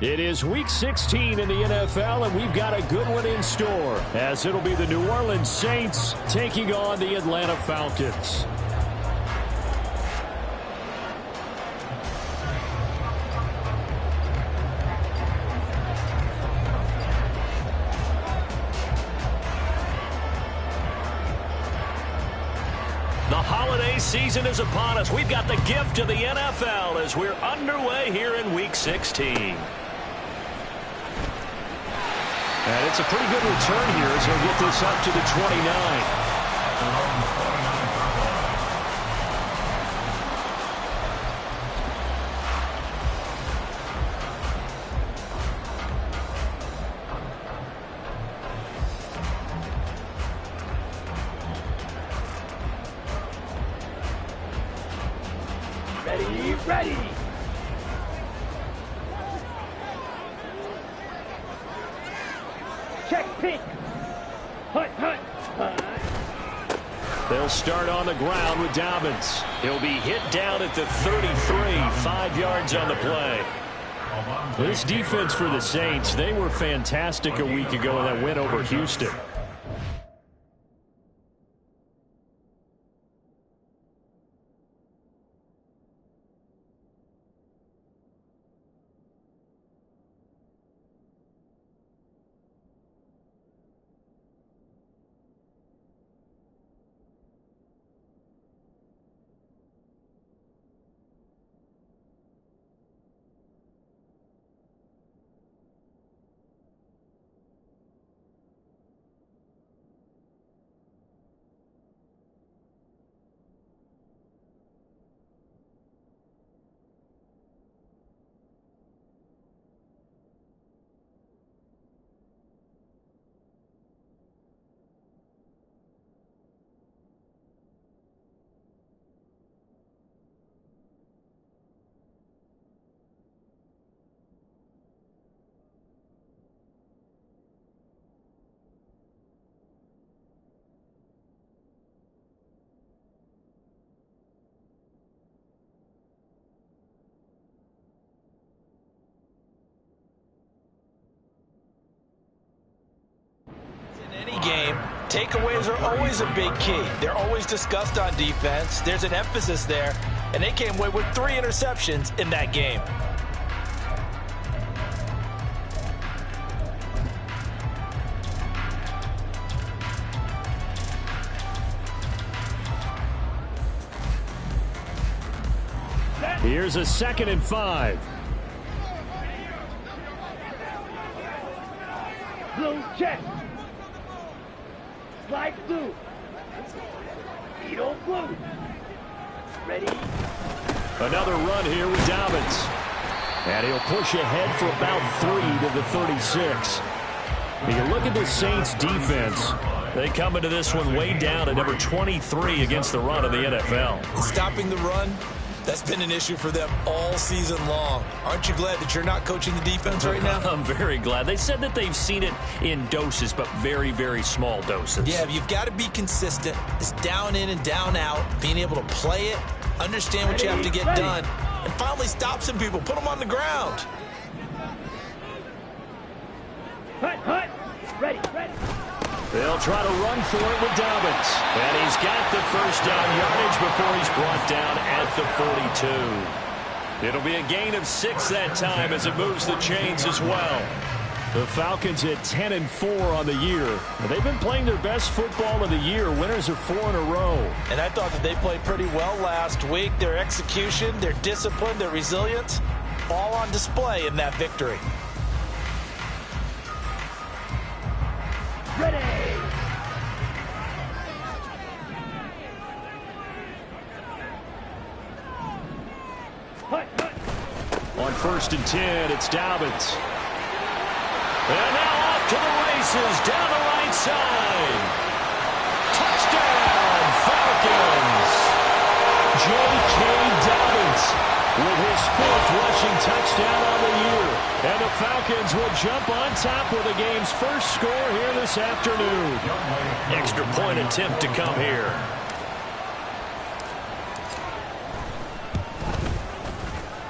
It is Week 16 in the NFL, and we've got a good one in store, as it'll be the New Orleans Saints taking on the Atlanta Falcons. The holiday season is upon us. We've got the gift of the NFL as we're underway here in Week 16. And it's a pretty good return here as he'll get this up to the 29. Ready. Check pink. Hut. They'll start on the ground with Dobbins. He'll be hit down at the 33, 5 yards on the play. This defense for the Saints, they were fantastic a week ago in that win over Houston. Game, takeaways are always a big key. They're always discussed on defense. There's an emphasis there, and they came away with 3 interceptions in that game. Here's a 2nd and 5. Blue check. Slide blue. Beetle blue. Ready? Another run here with Dobbins. And he'll push ahead for about 3 to the 36. You look at the Saints defense. They come into this one way down at number 23 against the run of the NFL. Stopping the run, that's been an issue for them all season long. Aren't you glad that you're not coaching the defense right now? I'm very glad. They said that they've seen it in doses, but very, very small doses. Yeah, you've got to be consistent. It's down in and down out, being able to play it, understand what you have to get done, and finally stop some people, put them on the ground. Hut. Ready. They'll try to run for it with Dobbins. And he's got the first down yardage before he's brought down at the 42. It'll be a gain of 6 that time as it moves the chains as well. The Falcons at 10-4 on the year. They've been playing their best football of the year. Winners of 4 in a row. And I thought that they played pretty well last week. Their execution, their discipline, their resilience, all on display in that victory. Ready. Hut. On 1st and 10, it's Dobbins. And now off to the races down the right side. Touchdown, Falcons. J.K. Dobbins with his 4th rushing touchdown on the year. And the Falcons will jump on top with the game's first score here this afternoon. Extra point attempt to come here.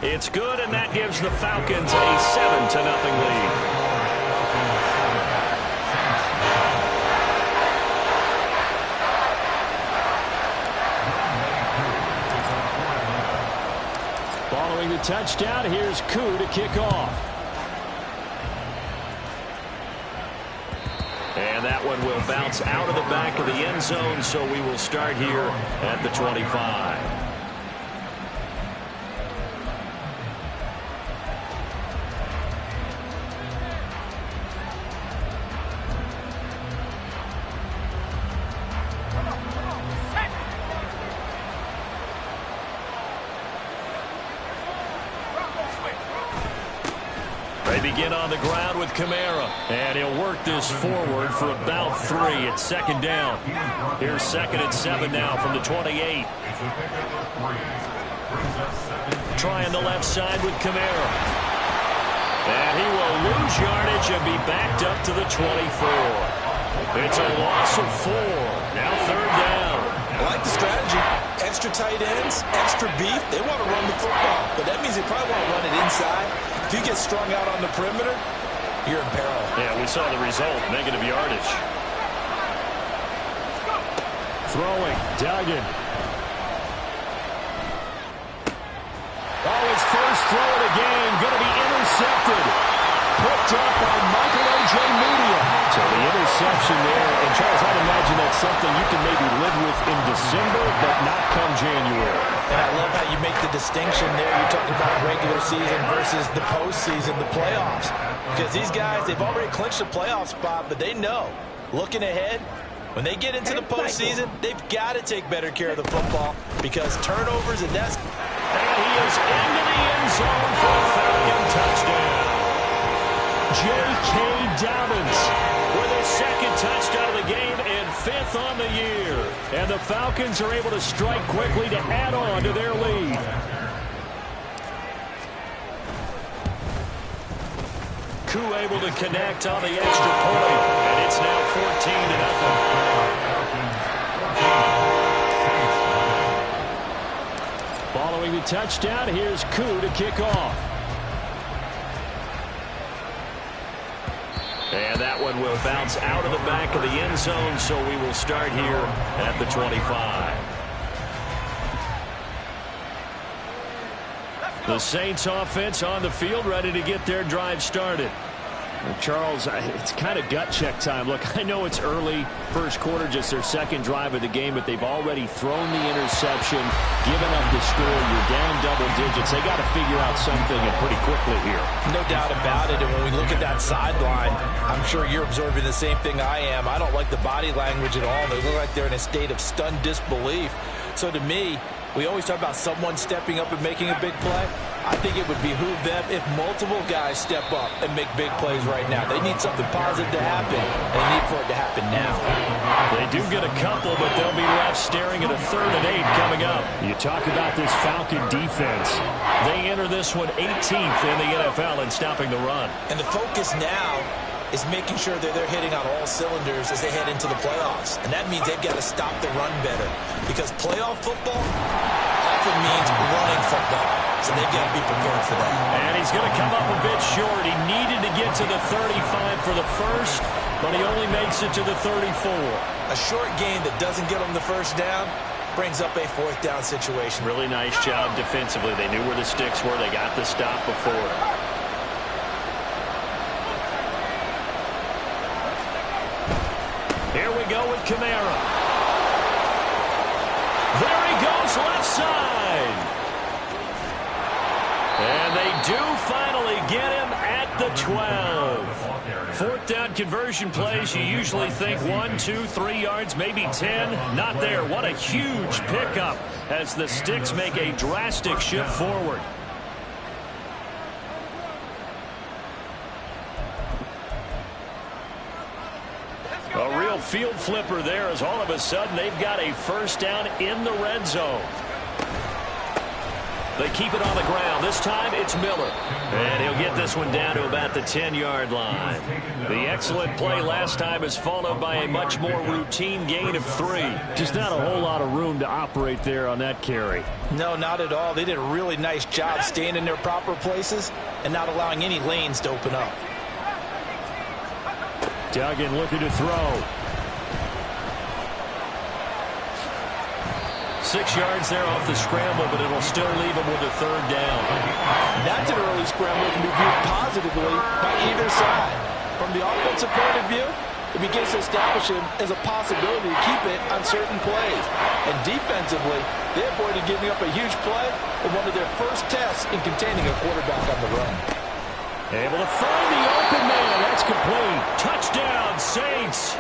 It's good, and that gives the Falcons a 7-0 lead. Following the touchdown, here's Koo to kick off. And that one will bounce out of the back of the end zone, so we will start here at the 25. They begin on the ground with Kamara, and he'll work this forward for about 3. It's second down. Here's 2nd and 7 now from the 28. Trying the left side with Kamara. And he will lose yardage and be backed up to the 24. It's a loss of 4. Now 3rd down. I like the strategy. Extra tight ends, extra beef. They want to run the football, but that means they probably want to run it inside. If you get strung out on the perimeter, you're in peril. Yeah, we saw the result, negative yardage. Throwing, Duggan. Oh, his first throw of the game, going to be intercepted. Picked up by Michael O.J. Media. So the interception there, and Charles, I'd imagine that's something you can maybe live with in December, but not come January. And I love how you make the distinction there. You talk about regular season versus the postseason, the playoffs. Because these guys, they've already clinched a playoff spot, but they know, looking ahead, when they get into the postseason, they've got to take better care of the football because turnovers and that's... And he is into the end zone for a Falcon touchdown. J.K. Dobbins with his 2nd touchdown of the game and 5th on the year. And the Falcons are able to strike quickly to add on to their lead. Koo able to connect on the extra point. And it's now 14-0. Following the touchdown, here's Koo to kick off. And that one will bounce out of the back of the end zone, so we will start here at the 25. The Saints offense on the field, ready to get their drive started. Well, Charles, it's kind of gut check time. Look, I know it's early, first quarter, just their 2nd drive of the game, but they've already thrown the interception, given up the score. You're down double digits. They got to figure out something and pretty quickly here. No doubt about it. And when we look at that sideline, I'm sure you're observing the same thing I am. I don't like the body language at all. They look like they're in a state of stunned disbelief. So to me, we always talk about someone stepping up and making a big play. I think it would behoove them if multiple guys step up and make big plays right now. They need something positive to happen, and they need for it to happen now. They do get a couple, but they'll be left staring at a 3rd and 8 coming up. You talk about this Falcon defense. They enter this one 18th in the NFL in stopping the run. And the focus now is making sure that they're hitting on all cylinders as they head into the playoffs. And that means they've got to stop the run better, because playoff football often means running football. So they've got to be prepared for that. And he's going to come up a bit short. He needed to get to the 35 for the first, but he only makes it to the 34. A short gain that doesn't get him the first down brings up a 4th down situation. Really nice job defensively. They knew where the sticks were. They got the stop before. Here we go with Kamara. There he goes, left side. And they do finally get him at the 12. 4th down conversion plays, you usually think 1, 2, 3 yards, maybe 10. Not there. What a huge pickup as the Sticks make a drastic shift forward. A real field flipper there, as all of a sudden they've got a 1st down in the red zone. They keep it on the ground. This time it's Miller. And he'll get this one down to about the 10-yard line. The excellent play last time is followed by a much more routine gain of 3. Just not a whole lot of room to operate there on that carry. No, not at all. They did a really nice job staying in their proper places and not allowing any lanes to open up. Duggan looking to throw. 6 yards there off the scramble, but it'll still leave him with a 3rd down. That's an early scramble that can be viewed positively by either side. From the offensive point of view, it begins to establish him as a possibility to keep it on certain plays. And defensively, they avoided giving up a huge play in one of their first tests in containing a quarterback on the run. Able to find the open man. That's complete. Touchdown, Saints.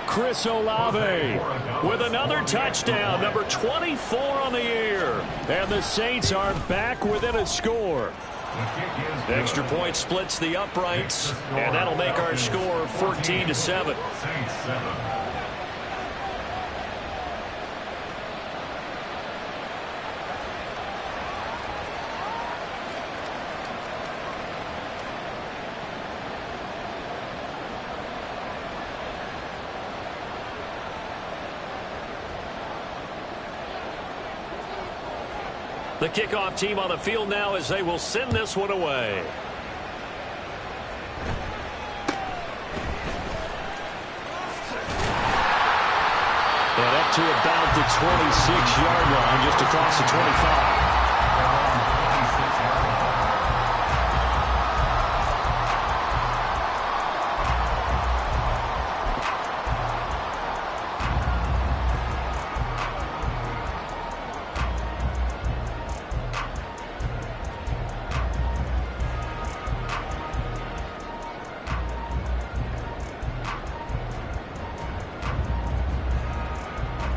Chris Olave with another touchdown, number 24 on the year. And the Saints are back within a score. Extra point splits the uprights, and that'll make our score 14-7. The kickoff team on the field now as they will send this one away. And up to about the 26-yard line, just across the 25.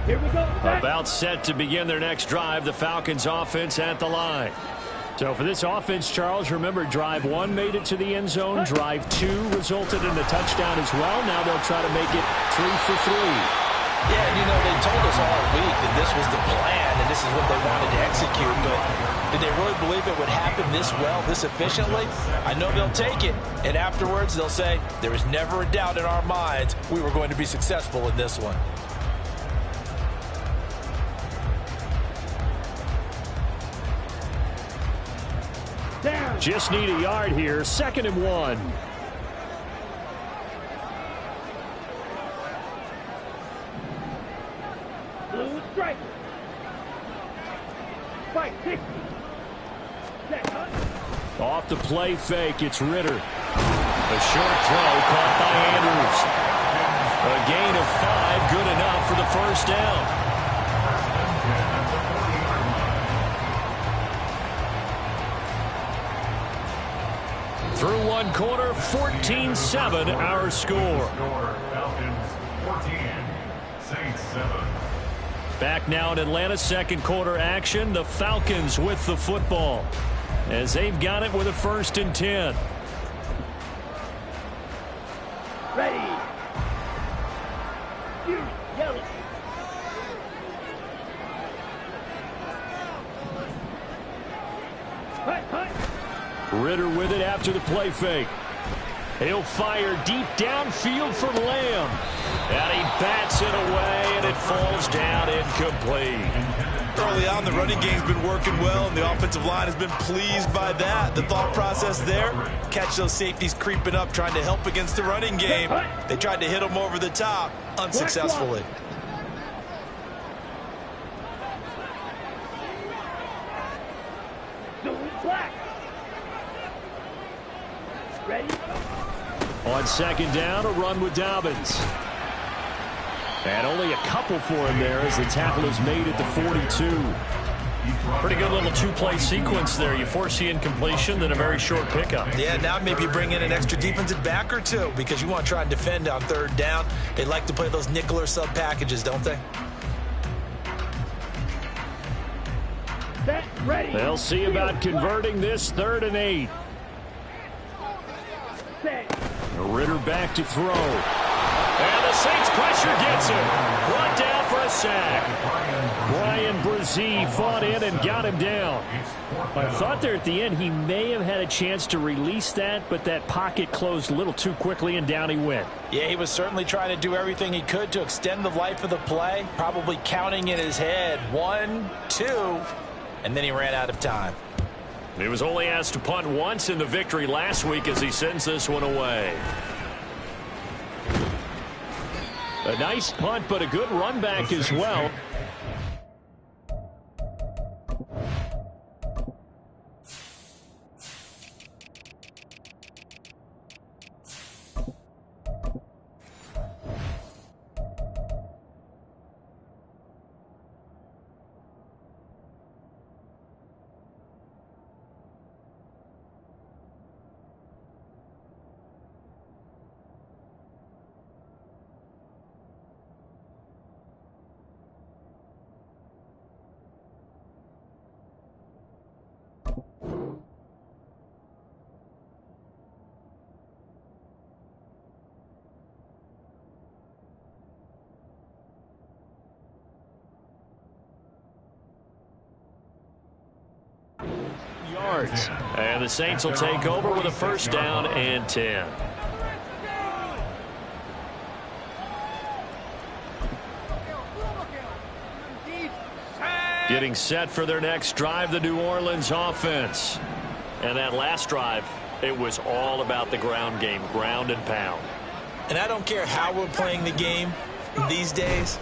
Here we go. About set to begin their next drive, the Falcons offense at the line. So for this offense, Charles, remember drive 1 made it to the end zone. Drive 2 resulted in a touchdown as well. Now they'll try to make it 3 for 3. Yeah, and you know, they told us all week that this was the plan and this is what they wanted to execute, but did they really believe it would happen this well, this efficiently? I know they'll take it, and afterwards they'll say, there was never a doubt in our minds we were going to be successful in this one. Down. Just need a yard here. 2nd and 1. Blue striker. Fight 60. Set, huh? Off the play fake, it's Ritter. A short throw caught by Andrews. A gain of 5, good enough for the 1st down. Through 1 quarter, 14-7 our score. Falcons 14, Saints 7. Back now in Atlanta, 2nd quarter action. The Falcons with the football as they've got it with a 1st and 10. Ready. You yellow. Hut, hut. Ritter with it after the play fake. He'll fire deep downfield for Lamb. And he bats it away, and it falls down incomplete. Early on, the running game's been working well, and the offensive line has been pleased by that. The thought process there, catch those safeties creeping up, trying to help against the running game. They tried to hit them over the top, unsuccessfully. Doing black. Ready? On 2nd down, a run with Dobbins. And only a couple for him there as the tackle is made at the 42. Pretty good little 2-play sequence there. You force the incompletion, then a very short pickup. Yeah, now maybe bring in an extra defensive back or two because you want to try and defend on 3rd down. They like to play those nickel or sub packages, don't they? Set, ready. They'll see about converting this 3rd and 8. Set. Ritter back to throw. And the Saints pressure gets him. Brought down for a sack. Brian Brzee fought in and got him down. I thought there at the end he may have had a chance to release that, but that pocket closed a little too quickly and down he went. Yeah, he was certainly trying to do everything he could to extend the life of the play, probably counting in his head 1, 2, and then he ran out of time. He was only asked to punt once in the victory last week as he sends this one away. A nice punt, but a good run back as well. Yards. And the Saints will take over with a first down and 10. Getting set for their next drive, the New Orleans offense. And that last drive, it was all about the ground game, ground and pound. And I don't care how we're playing the game these days,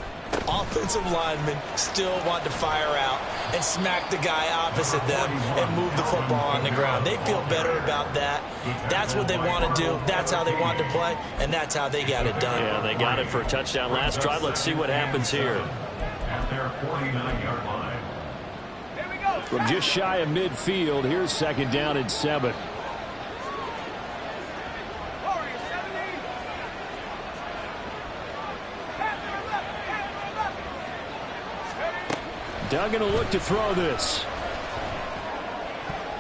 offensive linemen still want to fire out and smack the guy opposite them and move the football on the ground. They feel better about that. That's what they want to do. That's how they want to play, and that's how they got it done. Yeah, they got it for a touchdown last drive. Let's see what happens here. At their 49-yard line. From just shy of midfield, here's second down and 7. Duggan will look to throw this.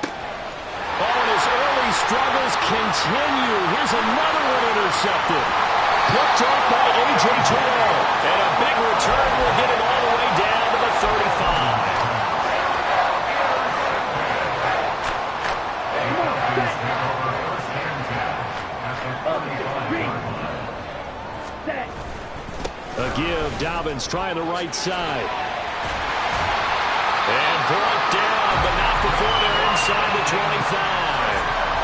Oh, and his early struggles continue. Here's another one intercepted. Picked off by A.J. Terrell. And a big return will get it all the way down to the 35. A give. Dobbins trying the right side. And brought down, but not before they're inside the 25.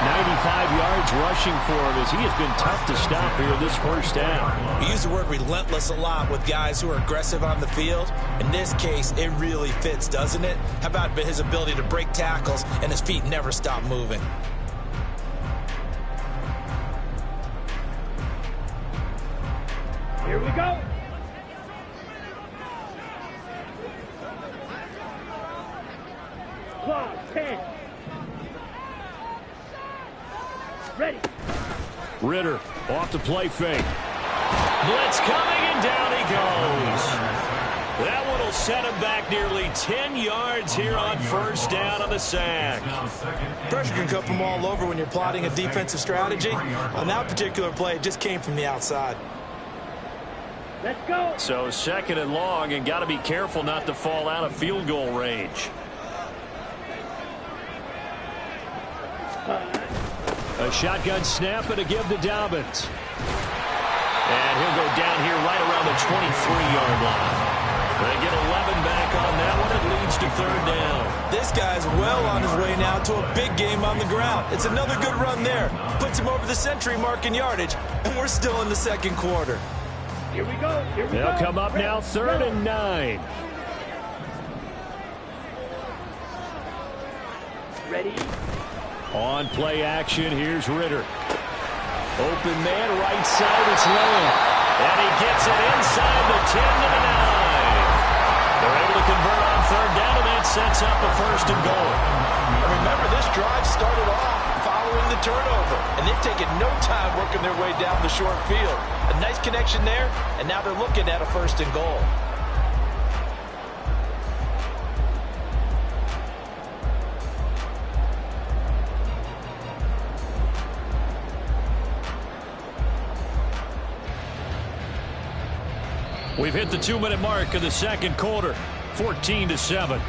95 yards rushing for him as he has been tough to stop here this first down. We use the word relentless a lot with guys who are aggressive on the field. In this case, it really fits, doesn't it? How about his ability to break tackles and his feet never stop moving? Here we go. Clock, 10. Ready. Ritter off the play fake. Blitz coming, and down he goes. That one will set him back nearly 10 yards here on first down on the sack. Pressure can come from all over when you're plotting a defensive strategy. On that particular play, it just came from the outside. Let's go. So second and long, and got to be careful not to fall out of field goal range. A shotgun snap and a give to Dobbins. And he'll go down here right around the 23-yard line. They get 11 back on that one. It leads to third down. This guy's well on his way now to a big game on the ground. It's another good run there. Puts him over the century mark in yardage, and we're still in the second quarter. Here we go. Here we go. They'll come up now, third and 9. Ready. On play action, here's Ritter. Open man, right side, it's Lamb. And he gets it inside the 10 to the 9. They're able to convert on third down, and that sets up a first and goal. And remember, this drive started off following the turnover, and they've taken no time working their way down the short field. A nice connection there, and now they're looking at a first and goal. We've hit the 2-minute mark of the second quarter, 14-7.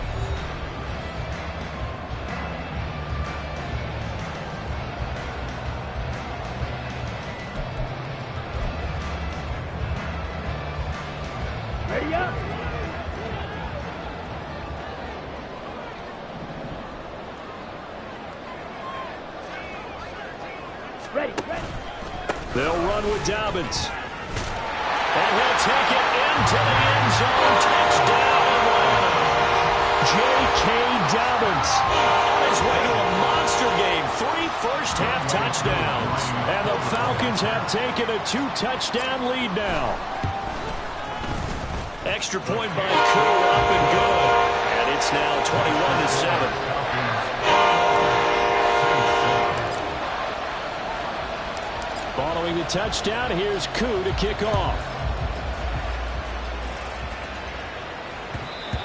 Ready up. Ready. They'll run with Dobbins. And he'll take it into the end zone. Touchdown, Atlanta. J.K. Dobbins on his way to a monster game. 3 first-half touchdowns. And the Falcons have taken a 2-touchdown lead now. Extra point by Koo, up and good. And it's now 21-7. Following the touchdown, here's Koo to kick off.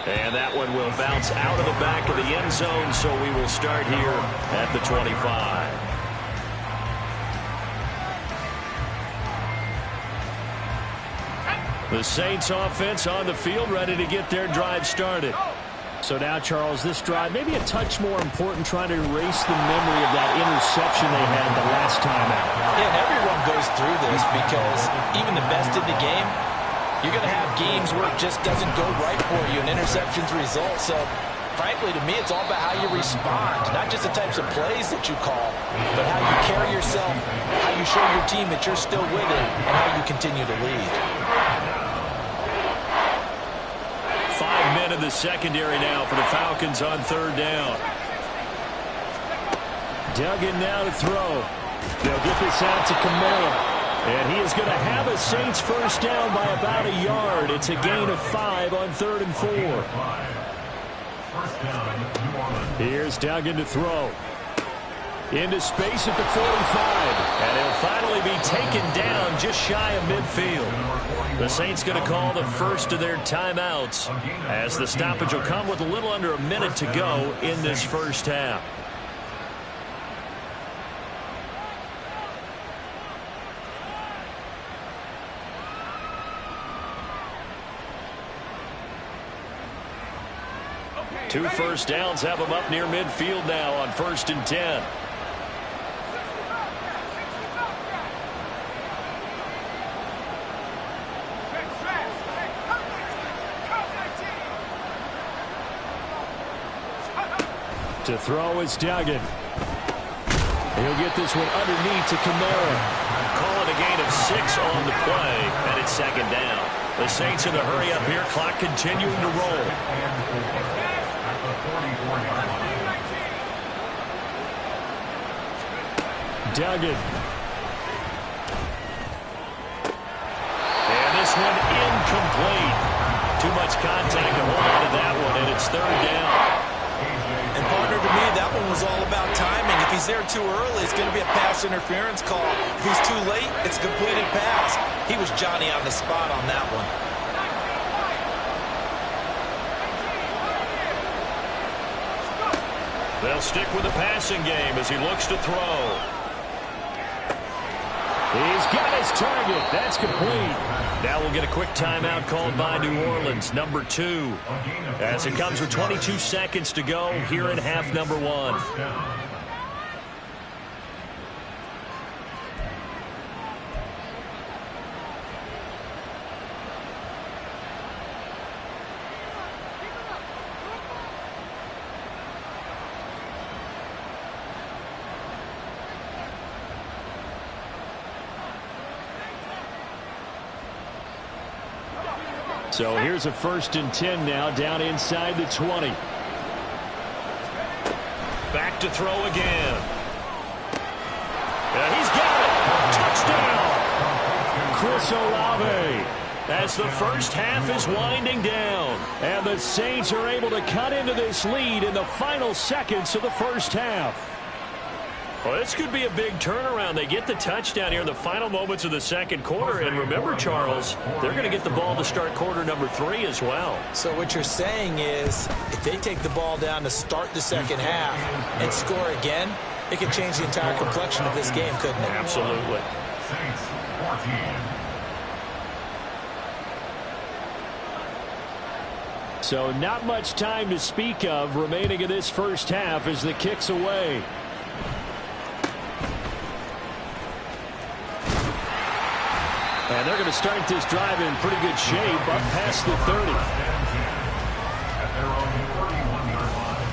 And that one will bounce out of the back of the end zone, so we will start here at the 25. The Saints offense on the field, ready to get their drive started. So now, Charles, this drive maybe a touch more important, trying to erase the memory of that interception they had the last time out. Yeah, and everyone goes through this because even the best in the game, you're going to have games where it just doesn't go right for you, and interceptions result. So, frankly, to me, it's all about how you respond, not just the types of plays that you call, but how you carry yourself, how you show your team that you're still with it, and how you continue to lead. 5 men in the secondary now for the Falcons on third down. Duggan now to throw. They'll get this out to Kamara. And he is going to have a Saints first down by about a yard. It's a gain of 5 on 3rd and 4. Here's Duggan to throw. Into space at the 45. And he'll finally be taken down just shy of midfield. The Saints going to call the first of their timeouts, as the stoppage will come with a little under a minute to go in this first half. Two first downs have them up near midfield now on 1st and 10. To throw is Duggan. He'll get this one underneath to Kamara. Call it a gain of 6 on the play, and it's 2nd down. The Saints in a hurry up here, clock continuing to roll. Duggan. And this one incomplete. Too much contact to hold on to that one, and it's 3rd down. And, partner, to me, that one was all about timing. If he's there too early, it's going to be a pass interference call. If he's too late, it's a completed pass. He was Johnny on the spot on that one. They'll stick with the passing game as he looks to throw. He's got his target. That's complete. Now we'll get a quick timeout called by New Orleans, number 2. As it comes with 22 seconds to go here in half number 1. So here's a 1st and 10 now, down inside the 20. Back to throw again. And he's got it. Touchdown. Chris Olave. As the first half is winding down. And the Saints are able to cut into this lead in the final seconds of the first half. Well, this could be a big turnaround. They get the touchdown here in the final moments of the second quarter. And remember, Charles, they're going to get the ball to start quarter number 3 as well. So what you're saying is if they take the ball down to start the second half and score again, it could change the entire complexion of this game, couldn't it? Absolutely. Saints 14. So not much time to speak of remaining in this first half as the kick's away. And they're going to start this drive in pretty good shape up past the 30. At their own 31-yard line.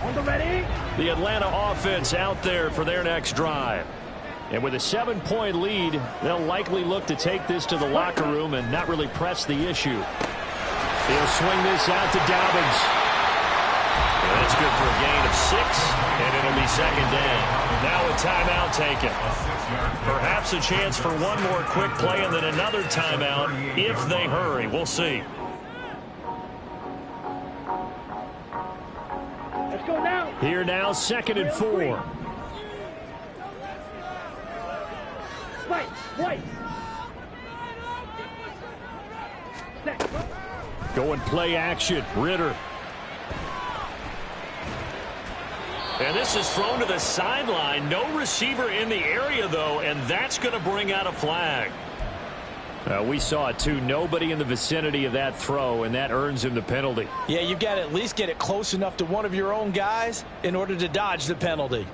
On the ready. The Atlanta offense out there for their next drive. And with a 7-point lead, they'll likely look to take this to the locker room and not really press the issue. He'll swing this out to Dobbins. That's good for a gain of 6, and it'll be second down. Now a timeout taken. Perhaps a chance for one more quick play and then another timeout if they hurry. We'll see. Let's go now. Here now, 2nd and 4. Fight. White. Set. Going play action. Ritter. And this is thrown to the sideline. No receiver in the area, though, and that's going to bring out a flag. We saw it, too. Nobody in the vicinity of that throw, and that earns him the penalty. Yeah, you've got to at least get it close enough to one of your own guys in order to dodge the penalty.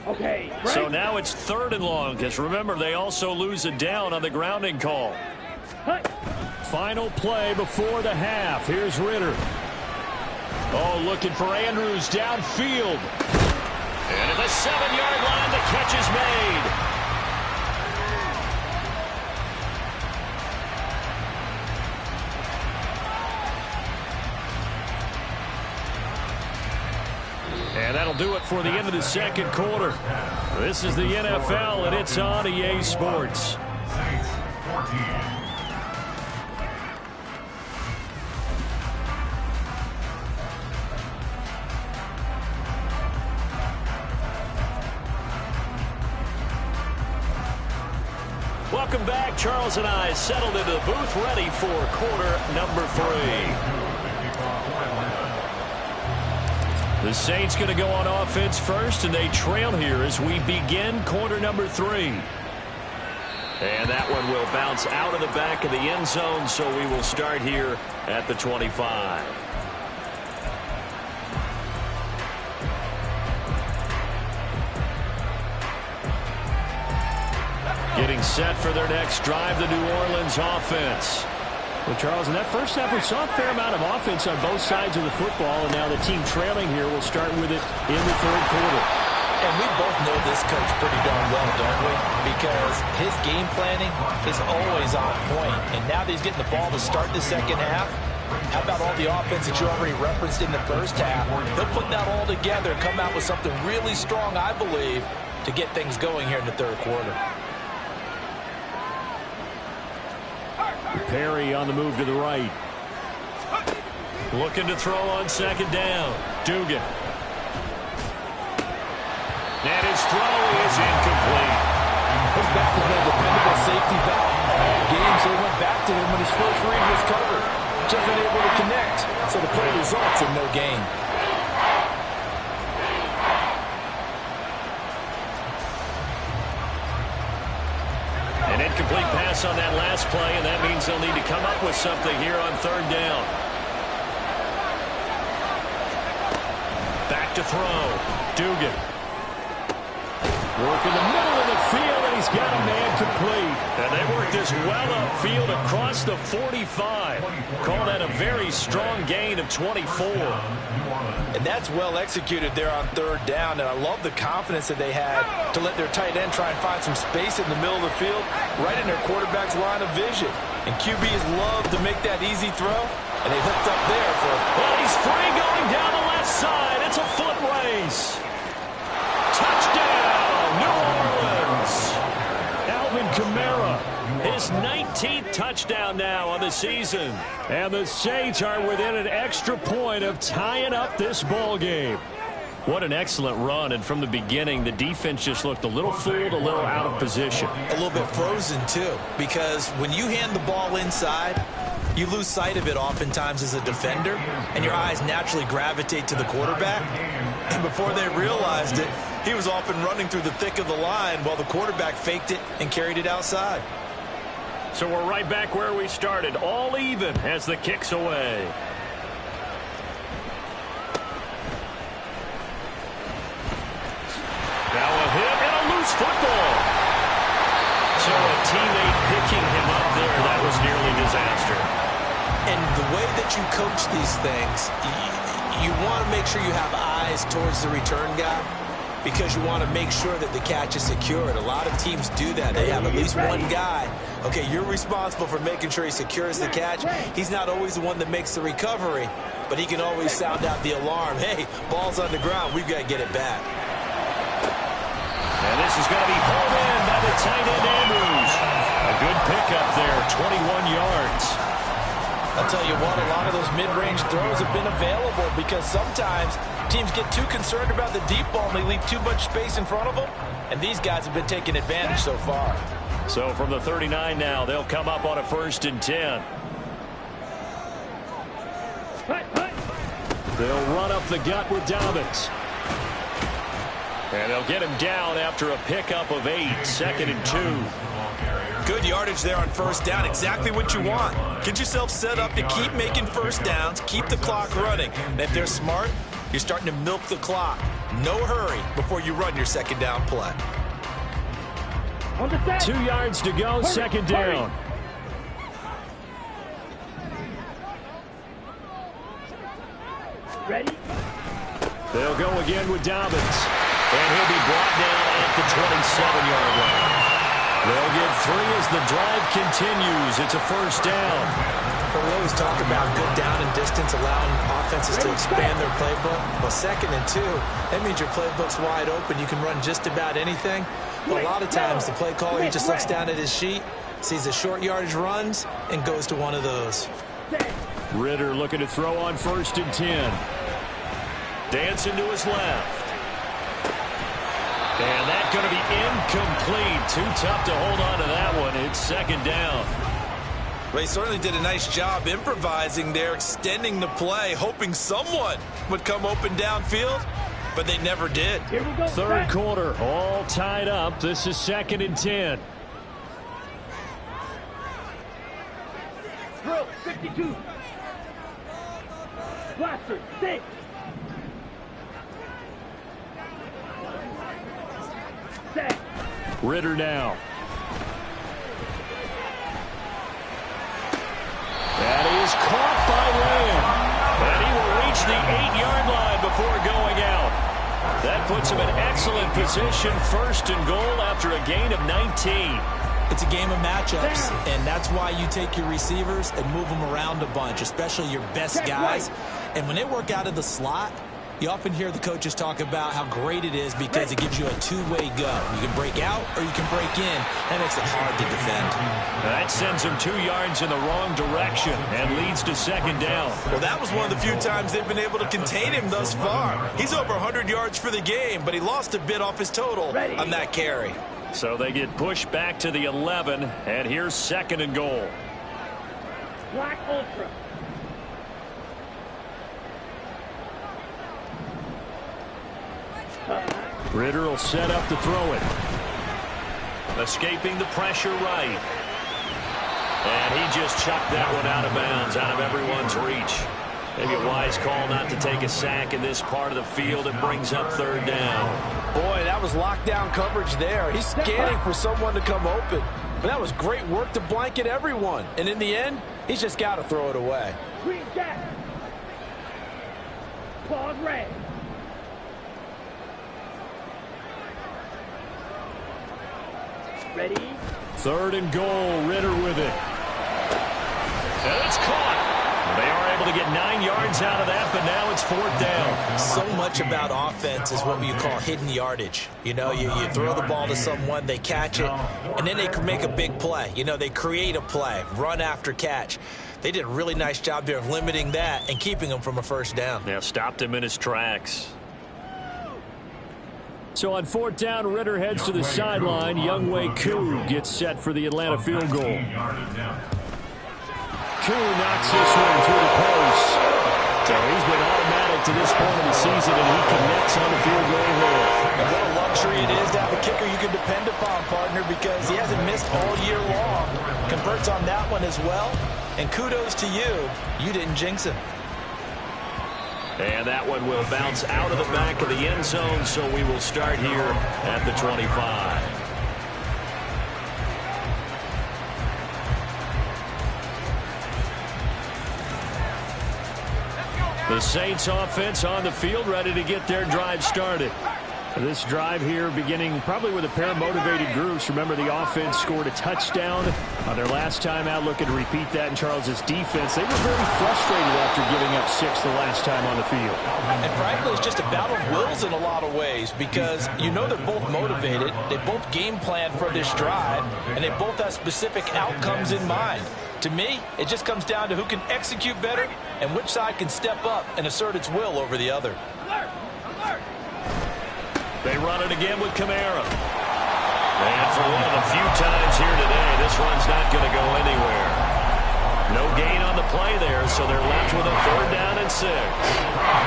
Okay. Break. So now it's 3rd and long, because remember, they also lose a down on the grounding call. Hut. Final play before the half. Here's Ritter. Oh, looking for Andrews downfield. And at the 7-yard line, the catch is made. And that'll do it for the end of the second quarter. This is the NFL, and it's on EA Sports. Saints 14. Welcome back. Charles and I settled into the booth ready for quarter number 3. The Saints going to go on offense first, and they trail here as we begin quarter number 3. And that one will bounce out of the back of the end zone, so we will start here at the 25. Getting set for their next drive, the New Orleans offense. Well, Charles, in that first half, we saw a fair amount of offense on both sides of the football, and now the team trailing here will start with it in the third quarter. And we both know this coach pretty darn well, don't we? Because his game planning is always on point. And now that he's getting the ball to start the second half, how about all the offense that you already referenced in the first half? He'll put that all together and come out with something really strong, I believe, to get things going here in the third quarter. Perry on the move to the right. Looking to throw on second down. Dugan. And his throw is incomplete. His back has been a dependable safety valve all game, so he went back to him when his first read was covered. Just unable to connect, so the play results in no gain. An incomplete pass on that last play, and that means they'll need to come up with something here on third down. Back to throw. Dugan. Work in the middle of the field, and he's got a man complete. And they work this well upfield across the 45. Call that a very strong gain of 24. And that's well executed there on third down, and I love the confidence that they had to let their tight end try and find some space in the middle of the field, right in their quarterback's line of vision. And QBs love to make that easy throw, and they hooked up there for... Well, he's free going down the left side. It's a foot race. Touchdown, New Orleans. Alvin Kamara. His 19th touchdown now on the season. And the Saints are within an extra point of tying up this ball game. What an excellent run, and from the beginning, the defense just looked a little fooled, a little out of position. A little bit frozen, too, because when you hand the ball inside, you lose sight of it oftentimes as a defender, and your eyes naturally gravitate to the quarterback. And before they realized it, He was off and running through the thick of the line while the quarterback faked it and carried it outside. So we're right back where we started, all even as the kick's away. Now a hit and a loose football. So a teammate picking him up there, that was nearly disaster. And the way that you coach these things, you want to make sure you have eyes towards the return guy because you want to make sure that the catch is secured. A lot of teams do that. They have at least one guy. Okay, you're responsible for making sure he secures the catch. He's not always the one that makes the recovery, but he can always sound out the alarm. Hey, ball's on the ground. We've got to get it back. And this is going to be pulled in by the tight end Andrews. A good pickup there, 21 yards. I'll tell you what, a lot of those mid-range throws have been available because sometimes teams get too concerned about the deep ball and they leave too much space in front of them. And these guys have been taking advantage so far. So from the 39 now, they'll come up on a 1st and 10. They'll run up the gut with Dobbins. And they'll get him down after a pickup of 8, 2nd and 2. Good yardage there on 1st down, exactly what you want. Get yourself set up to keep making 1st downs, keep the clock running. And if they're smart, you're starting to milk the clock. No hurry before you run your 2nd down play. 2 yards to go, 2nd down. Ready? They'll go again with Dobbins. And he'll be brought down at the 27-yard line. They'll get 3 as the drive continues. It's a 1st down. We always talk about good down and distance, allowing offenses to expand their playbook. Well, 2nd and 2, that means your playbook's wide open. You can run just about anything. But a lot of times, the play caller, he just looks down at his sheet, sees the short yardage runs, and goes to one of those. Ridder looking to throw on 1st and 10. Dancing to his left. And that's going to be incomplete. Too tough to hold on to that one. It's 2nd down. Well, he certainly did a nice job improvising there, extending the play, hoping someone would come open downfield, but they never did. Here we go. 3rd quarter, all tied up. This is 2nd and 10. Drill, 52. Blaster, 6. Set. Ridder now. That is caught by Lamb. And he will reach the 8-yard line before going out. That puts him in excellent position, 1st and goal after a gain of 19. It's a game of matchups, and that's why you take your receivers and move them around a bunch, especially your best guys. And when they work out of the slot, you often hear the coaches talk about how great it is because it gives you a two-way go. You can break out or you can break in. That makes it hard to defend. That sends him 2 yards in the wrong direction and leads to 2nd down. Well, that was one of the few times they've been able to contain him thus far. He's over 100 yards for the game, but he lost a bit off his total on that carry. So they get pushed back to the 11, and here's 2nd and goal. Black Ultra. Ridder will set up to throw it. Escaping the pressure right. And he just chucked that one out of bounds, out of everyone's reach. Maybe a wise call not to take a sack in this part of the field. It brings up 3rd down. Boy, that was lockdown coverage there. He's scanning for someone to come open. But that was great work to blanket everyone. And in the end, he's just got to throw it away. Green jacket. Claws red. Ready? 3rd and goal. Ridder with it. And it's caught. They are able to get 9 yards out of that, but now it's 4th down. So much about offense is what you call hidden yardage. You know, you throw the ball to someone, they catch it, and then they can make a big play. You know, they create a play, run after catch. They did a really nice job there of limiting that and keeping him from a 1st down. Yeah, stopped him in his tracks. So on 4th down, Ridder heads to the sideline. Younghoe Koo gets set for the Atlanta field goal. Koo knocks this one through the post. So he's been automatic get to this point of the season, and he connects on the field goal here. And what a luxury it is to have a kicker you can depend upon, partner, because he hasn't missed all year long. Converts on that one as well. And kudos to you. You didn't jinx him. And that one will bounce out of the back of the end zone, so we will start here at the 25. The Saints offense on the field, ready to get their drive started. This drive here beginning probably with a pair of motivated groups. Remember, the offense scored a touchdown on their last time out. Looking to repeat that in Charles's defense. They were very frustrated after giving up 6 the last time on the field. And frankly, it's just a battle of wills in a lot of ways, because you know they're both motivated. They both game plan for this drive, and they both have specific outcomes in mind. To me, it just comes down to who can execute better and which side can step up and assert its will over the other. They run it again with Kamara. And for one of the few times here today, this run's not going to go anywhere. No gain on the play there, so they're left with a 3rd down and 6.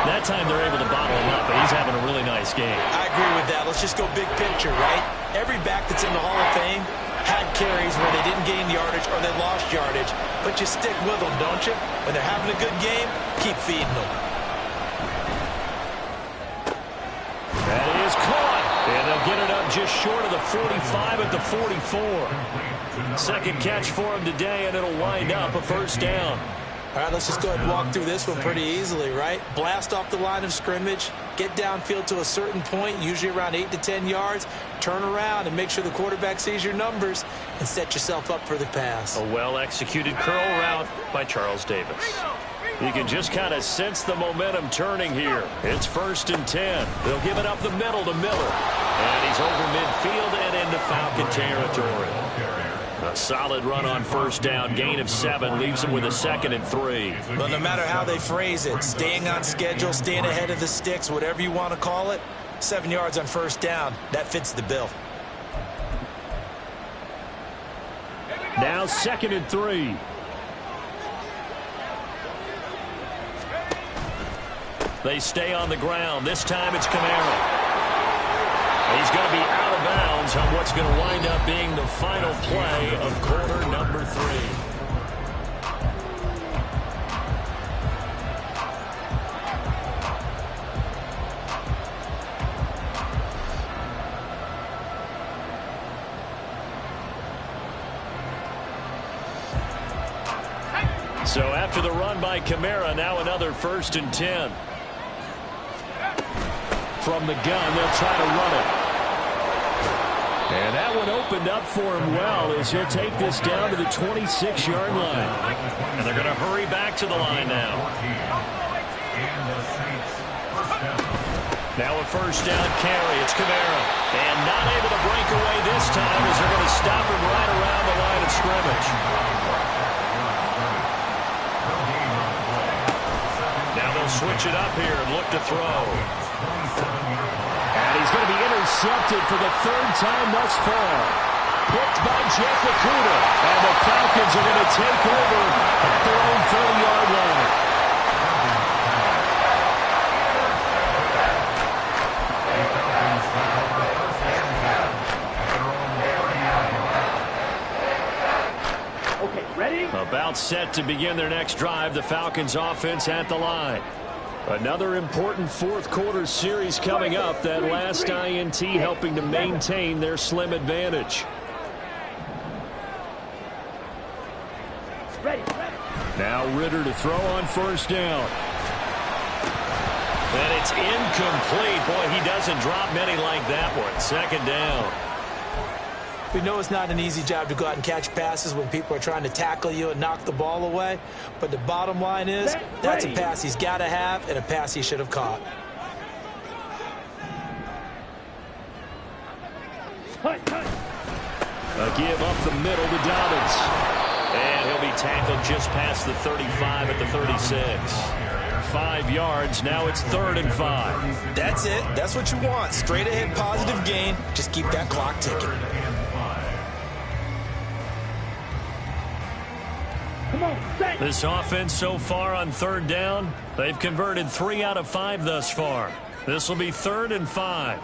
That time they're able to bottle him up, but he's having a really nice game. I agree with that. Let's just go big picture, right? Every back that's in the Hall of Fame had carries where they didn't gain yardage or they lost yardage, but you stick with them, don't you? When they're having a good game, keep feeding them. That is caught. And they'll get it up just short of the 45 at the 44. Second catch for him today, and it'll wind up a 1st down. All right, let's just go ahead and walk through this one pretty easily, right? Blast off the line of scrimmage, get downfield to a certain point, usually around 8 to 10 yards, turn around and make sure the quarterback sees your numbers and set yourself up for the pass. A well-executed curl route by Charles Davis. You can just kind of sense the momentum turning here. It's 1st and 10. They'll give it up the middle to Miller. And he's over midfield and into Falcon territory. A solid run on 1st down. Gain of 7 leaves him with a 2nd and 3. Well, no matter how they phrase it, staying on schedule, staying ahead of the sticks, whatever you want to call it, 7 yards on 1st down, that fits the bill. Now 2nd and 3. They stay on the ground. This time it's Kamara. He's going to be out of bounds on what's going to wind up being the final play of quarter number 3. So after the run by Kamara, now another 1st and 10. From the gun, they'll try to run it. And that one opened up for him well as he'll take this down to the 26-yard line. And they're going to hurry back to the line now. Now a 1st down carry. It's Kamara. And not able to break away this time as they're going to stop him right around the line of scrimmage. Now they'll switch it up here and look to throw. And he's going to be intercepted for the 3rd time thus far. Picked by Jeff Okudah. And the Falcons are going to take over at their own 40-yard line. Okay, ready? About set to begin their next drive. The Falcons offense at the line. Another important 4th quarter series coming up. That last INT helping to maintain their slim advantage. Ready. Now Ritter to throw on 1st down. And it's incomplete. Boy, he doesn't drop many like that one. 2nd down. We know it's not an easy job to go out and catch passes when people are trying to tackle you and knock the ball away. But the bottom line is, that's a pass he's got to have and a pass he should have caught. A give up the middle to Dobbins. And he'll be tackled just past the 35 at the 36. 5 yards. Now it's 3rd and 5. That's it. That's what you want. Straight ahead positive gain. Just keep that clock ticking. Come on, Saints. This offense so far on third down, they've converted 3 out of 5 thus far. This will be 3rd and 5.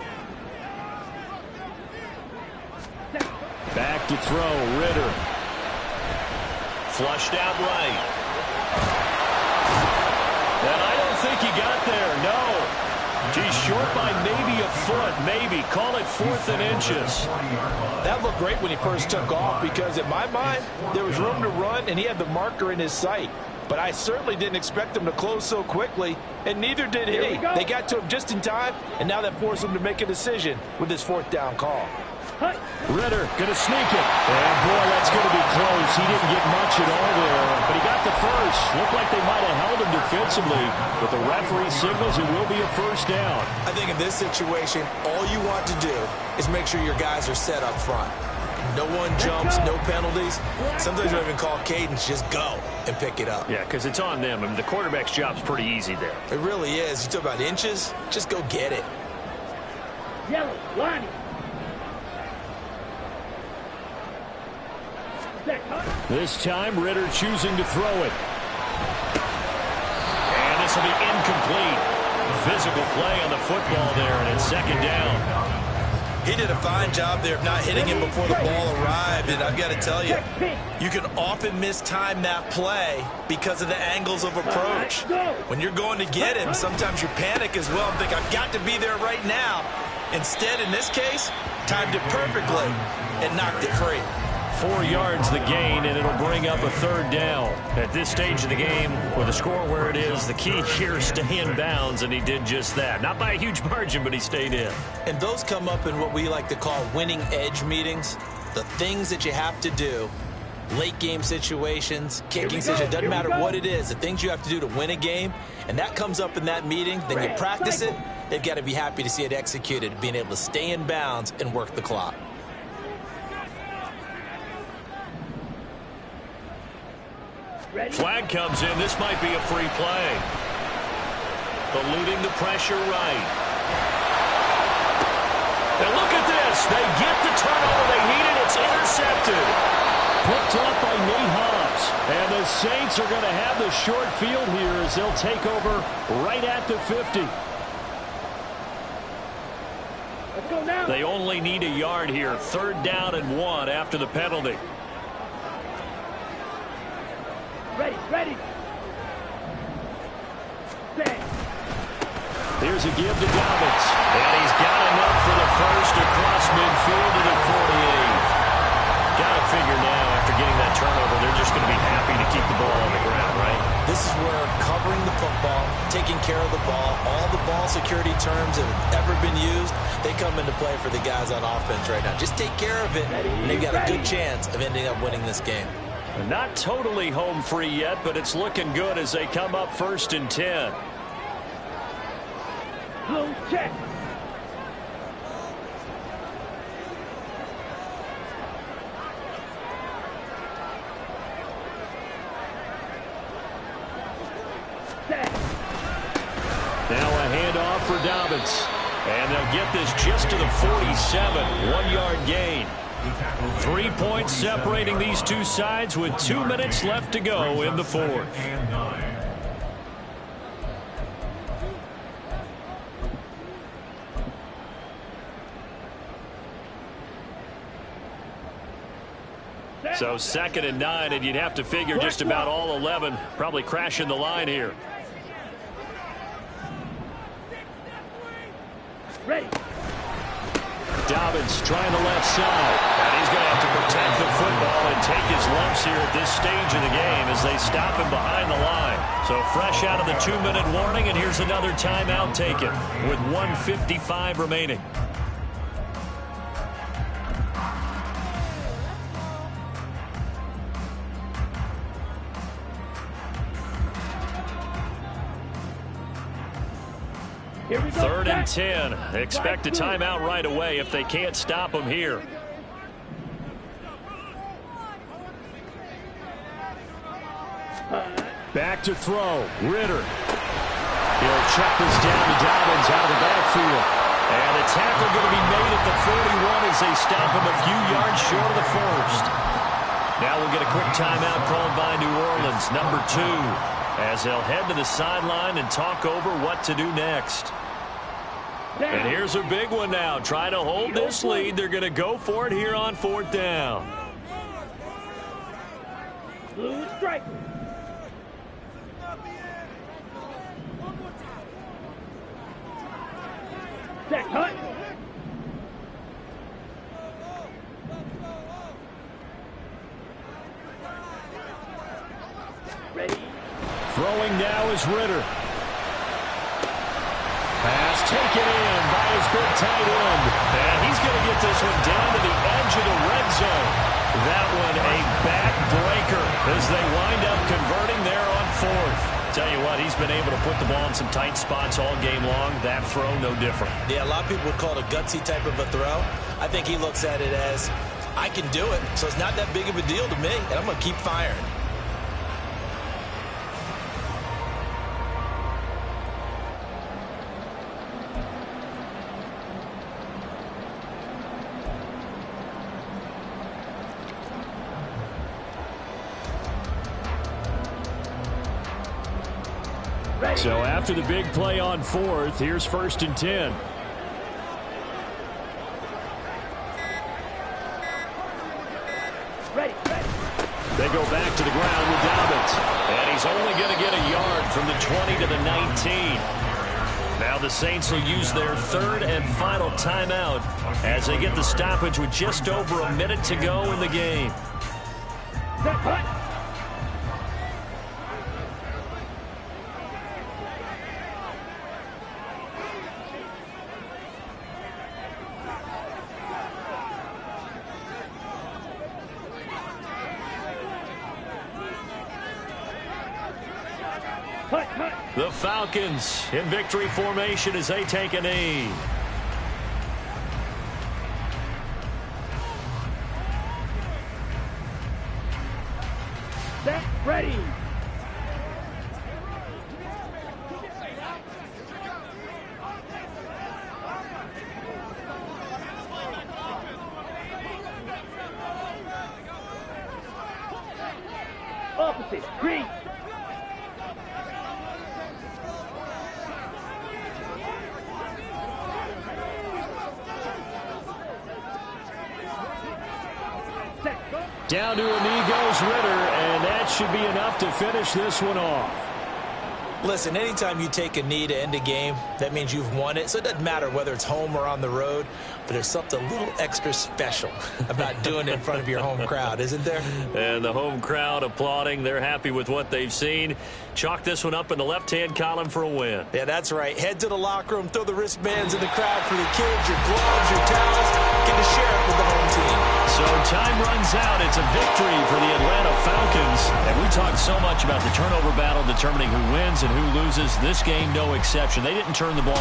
Back to throw, Ritter. Flushed out right. And I don't think he got there, no. He's short by maybe a foot, maybe. Call it 4th and inches. That looked great when he first took off because, in my mind, there was room to run, and he had the marker in his sight. But I certainly didn't expect him to close so quickly, and neither did he. They got to him just in time, and now that forced him to make a decision with his 4th down call. Ritter going to sneak it. And, boy, that's going to be close. He didn't get much at all there, but he got the first. Looked like they might have held him defensively, but the referee signals it will be a 1st down. I think in this situation, all you want to do is make sure your guys are set up front. No one jumps, no penalties. Sometimes you don't even call cadence, just go and pick it up. Yeah, because it's on them. I mean, the quarterback's job's pretty easy there. It really is. You talk about inches, just go get it. Yellow, Lonnie. This time, Ritter choosing to throw it. And this will be incomplete. Physical play on the football there, and it's 2nd down. He did a fine job there of not hitting him before the ball arrived, and I've got to tell you, you can often mistime that play because of the angles of approach. When you're going to get him, sometimes you panic as well and think, I've got to be there right now. Instead, in this case, timed it perfectly and knocked it free. 4 yards the gain, and it'll bring up a 3rd down. At this stage of the game, with the score where it is, the key here is stay in bounds, and he did just that. Not by a huge margin, but he stayed in. And those come up in what we like to call winning edge meetings. The things that you have to do, late game situations, kicking situations, doesn't matter what it is, the things you have to do to win a game, and that comes up in that meeting, then you practice it, they've got to be happy to see it executed, being able to stay in bounds and work the clock. Flag comes in. This might be a free play. Eluding the pressure right. And look at this. They get the turnover they needed. It's intercepted. Picked up by Nate Hobbs. And the Saints are going to have the short field here as they'll take over right at the 50. Let's go now. They only need a yard here. 3rd down and 1 after the penalty. Ready. Set. Here's a give to Dobbins. And he's got enough for the first across midfield to the 48. Got to figure now, after getting that turnover, they're just going to be happy to keep the ball on the ground, right? This is where covering the football, taking care of the ball, all the ball security terms that have ever been used, they come into play for the guys on offense right now. Just take care of it, and they've got a good chance of ending up winning this game. Not totally home free yet, but it's looking good as they come up 1st and 10. Blue check. Set. Now a handoff for Dobbins. And they'll get this just to the 47. 1-yard gain. 3 points separating these two sides with 2 minutes left to go in the 4th. So 2nd and 9, and you'd have to figure just about all 11 probably crashing the line here. Ready. Dobbins trying the left side. And he's going to have to protect the football and take his lumps here at this stage of the game as they stop him behind the line. So fresh out of the 2-minute warning, and here's another timeout taken with 1:55 remaining. Here we go. 3rd and 10. Expect a timeout right away if they can't stop him here. Back to throw. Ritter. He'll check this down to Dobbins out of the backfield. And the tackle going to be made at the 41 as they stop him a few yards short of the 1st. Now we'll get a quick timeout called by New Orleans, number 2, as they'll head to the sideline and talk over what to do next. And here's a big one now. Trying to hold this lead. They're going to go for it here on 4th down. Blue strike. Set, hut. Ready. Throwing now is Ritter. Pass taken in by his big tight end. And he's going to get this one down to the edge of the red zone. That one a backbreaker as they wind up converting there on 4th. Tell you what, he's been able to put the ball in some tight spots all game long. That throw, no different. Yeah, a lot of people would call it a gutsy type of a throw. I think he looks at it as, I can do it, so it's not that big of a deal to me, and I'm going to keep firing. So after the big play on 4th, here's 1st and 10. Ready, ready. They go back to the ground with Dobbins. And he's only going to get a yard from the 20 to the 19. Now the Saints will use their 3rd and final timeout as they get the stoppage with just over a minute to go in the game. Set, hut. The Falcons in victory formation as they take a knee. Set, ready. Opposite, green. Down to a knee goes Ritter, and that should be enough to finish this one off. Listen, anytime you take a knee to end a game, that means you've won it. So it doesn't matter whether it's home or on the road, but there's something a little extra special about doing it in front of your home crowd, isn't there? And the home crowd applauding. They're happy with what they've seen. Chalk this one up in the left-hand column for a win. Yeah, that's right. Head to the locker room, throw the wristbands in the crowd for the kids, your gloves, your towels. Get to share it with the home team. So time runs out. It's a victory for the Atlanta Falcons. And we talked so much about the turnover battle determining who wins and who loses. This game, no exception. They didn't turn the ball